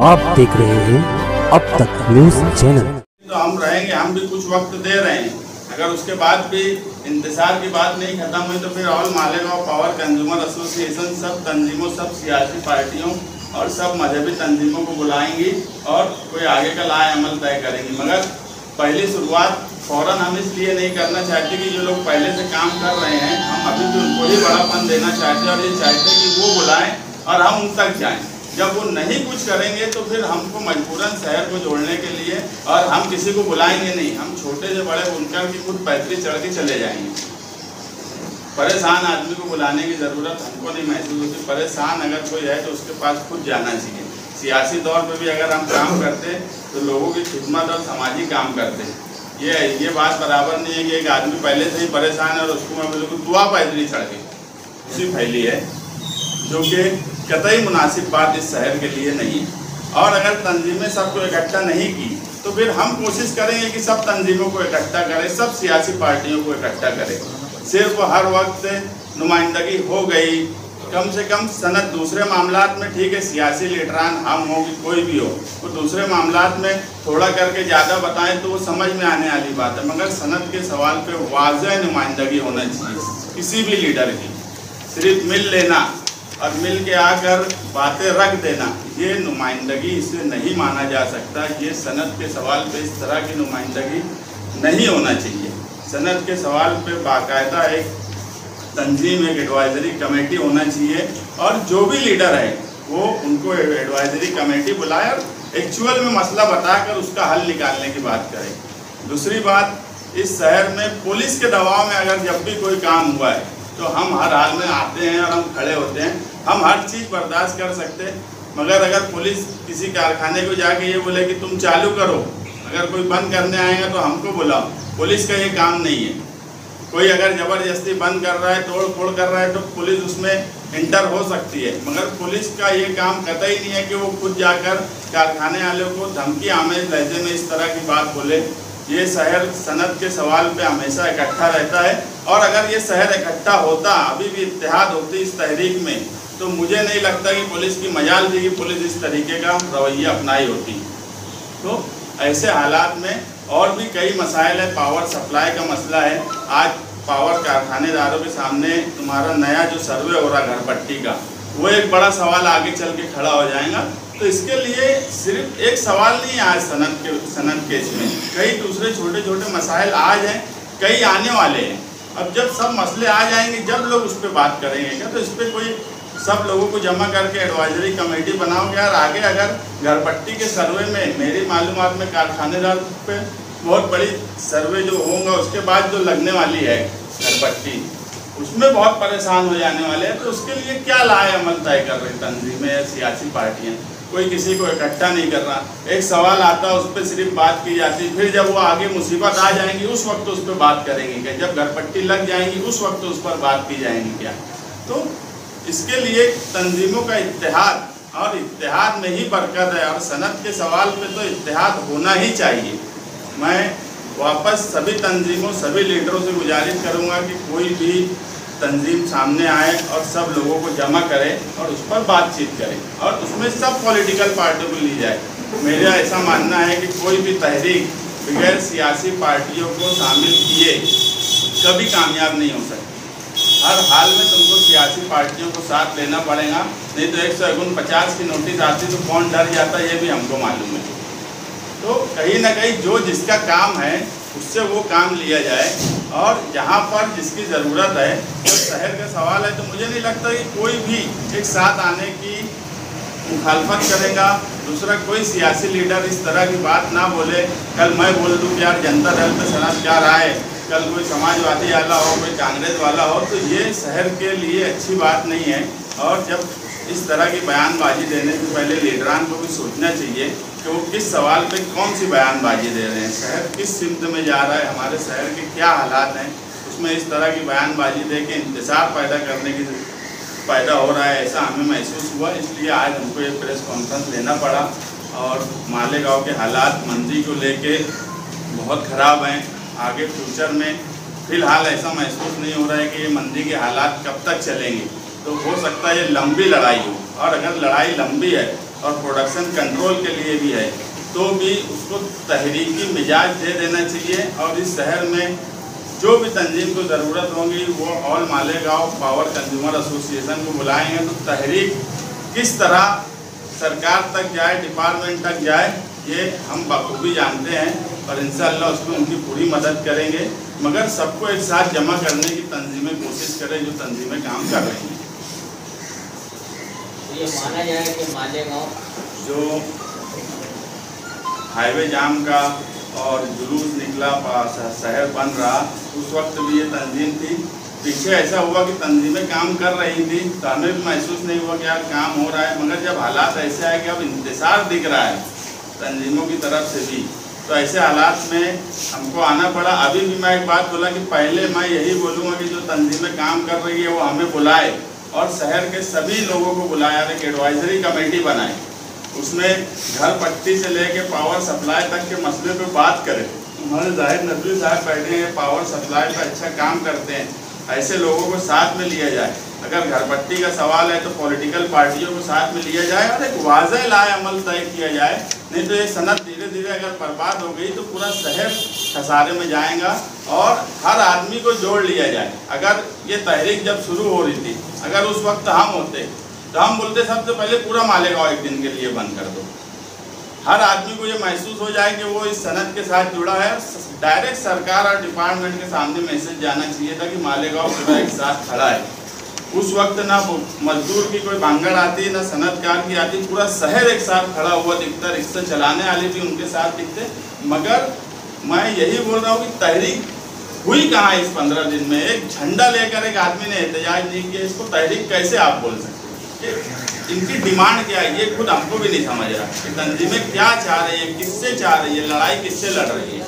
आप देख रहे हैं अब तक न्यूज चैनल। तो हम रहेंगे, हम भी कुछ वक्त दे रहे हैं। अगर उसके बाद भी इंतजार की बात नहीं खत्म हुई तो फिर all Malegaon power consumer association सब तंजीमों, सब सियासी पार्टियों और सब मजहबी तंजीमों को बुलाएंगी और कोई आगे का लाए अमल तय करेंगी। मगर पहली शुरुआत फौरन हम इसलिए नहीं करना चाहते कि जो लोग पहले से काम कर रहे हैं हम अभी भी उनको ही बड़ापन देना चाहते हैं और ये चाहते हैं कि वो बुलाएं और हम उन तक जाएं। जब वो नहीं कुछ करेंगे तो फिर हमको मजबूरन शहर को जोड़ने के लिए और हम किसी को बुलाएंगे नहीं, हम छोटे से बड़े बुनकर की खुद पैतरी चढ़ के चले जाएंगे। परेशान आदमी को बुलाने की ज़रूरत हमको नहीं महसूस होती। परेशान अगर कोई है तो उसके पास खुद जाना चाहिए। सियासी तौर पर भी अगर हम काम करते तो लोगों की खिदमत और सामाजिक काम करते। ये बात बराबर नहीं है कि एक आदमी पहले से ही परेशान है और उसको मैं बिल्कुल दुआ पैदली चढ़ के उसी फैली है, जो कि कतई मुनासिब बात इस शहर के लिए नहीं। और अगर तंजीमें सबको इकट्ठा नहीं की तो फिर हम कोशिश करेंगे कि सब तंजीमों को इकट्ठा करें, सब सियासी पार्टियों को इकट्ठा करें। सिर्फ हर वक्त नुमाइंदगी हो गई, कम से कम सनद दूसरे मामलात में ठीक है, सियासी लीडरान हम हो कि कोई भी हो, वो दूसरे मामलात में थोड़ा करके ज़्यादा बताएं तो वो समझ में आने वाली बात है। मगर सनद के सवाल पे वाज़ह नुमाइंदगी होना चाहिए किसी भी लीडर की। सिर्फ मिल लेना और मिल के आकर बातें रख देना, ये नुमाइंदगी इसे नहीं माना जा सकता। ये सनद के सवाल पे इस तरह की नुमाइंदगी नहीं होना चाहिए। सनद के सवाल पे बाकायदा एक तंजीम, एक एडवाइजरी कमेटी होना चाहिए और जो भी लीडर है वो उनको एडवाइजरी कमेटी बुलाए और एक्चुअल में मसला बताकर उसका हल निकालने की बात करें। दूसरी बात, इस शहर में पुलिस के दबाव में अगर जब भी कोई काम हुआ है तो हम हर हाल में आते हैं और हम खड़े होते हैं, हम हर चीज़ बर्दाश्त कर सकते हैं। मगर अगर पुलिस किसी कारखाने को जाके ये बोले कि तुम चालू करो, अगर कोई बंद करने आएगा तो हमको बुलाओ, पुलिस का ये काम नहीं है। कोई अगर ज़बरदस्ती बंद कर रहा है, तोड़ फोड़ कर रहा है तो पुलिस उसमें इंटर हो सकती है। मगर पुलिस का ये काम कतई नहीं है कि वो खुद जाकर कारखाने वालों को धमकी आमेज लहजे में इस तरह की बात बोले। ये शहर सनद के सवाल पे हमेशा इकट्ठा रहता है और अगर ये शहर इकट्ठा होता, अभी भी इत्तेहाद होती इस तहरीक में, तो मुझे नहीं लगता कि पुलिस की मजाल थी कि पुलिस इस तरीके का रवैया अपनाई होती। तो ऐसे हालात में और भी कई मसाइल है। पावर सप्लाई का मसला है। आज पावर कारखानेदारों के सामने तुम्हारा नया जो सर्वे हो रहा घर पट्टी का, वो एक बड़ा सवाल आगे चल के खड़ा हो जाएगा। तो इसके लिए सिर्फ एक सवाल नहीं है आज सनद केस में, कई दूसरे छोटे छोटे मसाइल आज हैं, कई आने वाले हैं। अब जब सब मसले आ जाएंगे, जब लोग उस पर बात करेंगे क्या, तो इस पर कोई सब लोगों को जमा करके एडवाइजरी कमेटी बनाओगे यार। आगे अगर घर पट्टी के सर्वे में मेरी मालूमात में कारखानेदार पे बहुत बड़ी सर्वे जो होगा उसके बाद जो लगने वाली है घर पट्टी, उसमें बहुत परेशान हो जाने वाले हैं। तो उसके लिए क्या लाए अमल तय कर रही तंजीमें या सियासी पार्टियाँ, कोई किसी को इकट्ठा नहीं कर रहा। एक सवाल आता उस पर सिर्फ बात की जाती, फिर जब वो आगे मुसीबत आ जाएंगी उस वक्त उस पर बात करेंगे क्या, जब घर पट्टी लग जाएंगी उस वक्त उस पर बात की जाएंगी क्या। तो इसके लिए तंजीमों का इत्तेहाद और इत्तेहाद में ही बरकत है और सनद के सवाल पे तो इत्तेहाद होना ही चाहिए। मैं वापस सभी तंजीमों, सभी लीडरों से गुजारिश करूंगा कि कोई भी तंजीम सामने आए और सब लोगों को जमा करे और उस पर बातचीत करे और उसमें सब पॉलिटिकल पार्टियों को ली जाए। मेरा ऐसा मानना है कि कोई भी तहरीक बगैर सियासी पार्टियों को शामिल किए कभी कामयाब नहीं हो सकती। हर हाल में तुमको सियासी पार्टियों को साथ लेना पड़ेगा, नहीं तो 149 की नोटिस आती तो कौन डर जाता, ये भी हमको मालूम है। तो कहीं ना कहीं जो जिसका काम है उससे वो काम लिया जाए और जहाँ पर जिसकी ज़रूरत है, जो शहर का सवाल है, तो मुझे नहीं लगता कि कोई भी एक साथ आने की मुखालफत करेगा। दूसरा, कोई सियासी लीडर इस तरह की बात ना बोले, कल मैं बोल दूँ कि यार जनता दल पे सनद क्या रहा है, कल कोई समाजवादी वाला हो, कोई कांग्रेस वाला हो, तो ये शहर के लिए अच्छी बात नहीं है। और जब इस तरह की बयानबाजी देने से पहले लीडरान को भी सोचना चाहिए कि वो किस सवाल पे कौन सी बयानबाजी दे रहे हैं, शहर किस सिमत में जा रहा है, हमारे शहर के क्या हालात हैं, उसमें इस तरह की बयानबाजी दे के इंतजार पैदा हो रहा है, ऐसा हमें महसूस हुआ। इसलिए आज हमको एक प्रेस कॉन्फ्रेंस लेना पड़ा और मालेगांव के हालात मंदी को लेके बहुत ख़राब हैं। आगे फ्यूचर में फ़िलहाल ऐसा महसूस नहीं हो रहा है कि ये मंदी के हालात कब तक चलेंगे, तो हो सकता है ये लंबी लड़ाई हो और अगर लड़ाई लंबी है और प्रोडक्शन कंट्रोल के लिए भी है, तो भी उसको तहरीकी मिजाज दे देना चाहिए। और इस शहर में जो भी तंजीम को ज़रूरत होगी वो all Malegaon power consumer association को बुलाएंगे, तो तहरीक किस तरह सरकार तक जाए, डिपार्टमेंट तक जाए, ये हम बखूबी जानते हैं और इंशाअल्लाह उसमें उनकी पूरी मदद करेंगे। मगर सबको एक साथ जमा करने की तंजीमें कोशिश करें जो तंजीमें काम कर रही हैं। ये माना जाए कि मालेगांव जो हाईवे जाम का और जुलूस निकला, शहर बन रहा, उस वक्त भी ये तंजीम थी। पीछे ऐसा हुआ कि तंजीमें काम कर रही थी तो हमें भी महसूस नहीं हुआ कि यार काम हो रहा है, मगर जब हालात ऐसे आए कि अब इंतज़ार दिख रहा है तंजीमों की तरफ से भी, तो ऐसे हालात में हमको आना पड़ा। अभी भी मैं एक बात बोला कि पहले मैं यही बोलूँगा कि जो तंजीमें काम कर रही है वो हमें बुलाए और शहर के सभी लोगों को बुलाया, एक एडवाइजरी कमेटी बनाए, उसमें घर पट्टी से लेके पावर सप्लाई तक के मसले पे बात करें। हमारे जाहिद नदवी साहब बैठे हैं, पावर सप्लाई पे अच्छा काम करते हैं, ऐसे लोगों को साथ में लिया जाए। अगर घर पट्टी का सवाल है तो पॉलिटिकल पार्टियों को साथ में लिया जाए और एक वाज़ेह लाए अमल तय किया जाए, नहीं तो ये सनत धीरे धीरे अगर बर्बाद हो गई तो पूरा शहर खसारे में जाएगा। और हर आदमी को जोड़ लिया जाए। अगर ये तहरीक जब शुरू हो रही थी, अगर उस वक्त हम होते तो हम बोलते सबसे पहले पूरा मालेगांव एक दिन के लिए बंद कर दो। हर आदमी को ये महसूस हो जाए कि वो इस सनत के साथ जुड़ा है। डायरेक्ट सरकार और डिपार्टमेंट के सामने मैसेज जाना चाहिए था कि मालेगांव पूरा एक साथ खड़ा है। उस वक्त ना मजदूर की कोई भांगड़ आती, ना सनतकार की आती, पूरा शहर एक साथ खड़ा हुआ दिखता, रिक्शा चलाने वाले भी उनके साथ दिखते। मगर मैं यही बोल रहा हूँ कि तहरीक हुई कहाँ इस 15 दिन में? एक झंडा लेकर एक आदमी ने एहतजाज नहीं किया, इसको तहरीक कैसे आप बोल सकते? इनकी डिमांड क्या है ये खुद हमको भी नहीं समझ रहा कि तंजीमें क्या चाह रही है, किससे चाह रही है, लड़ाई किससे लड़ रही है।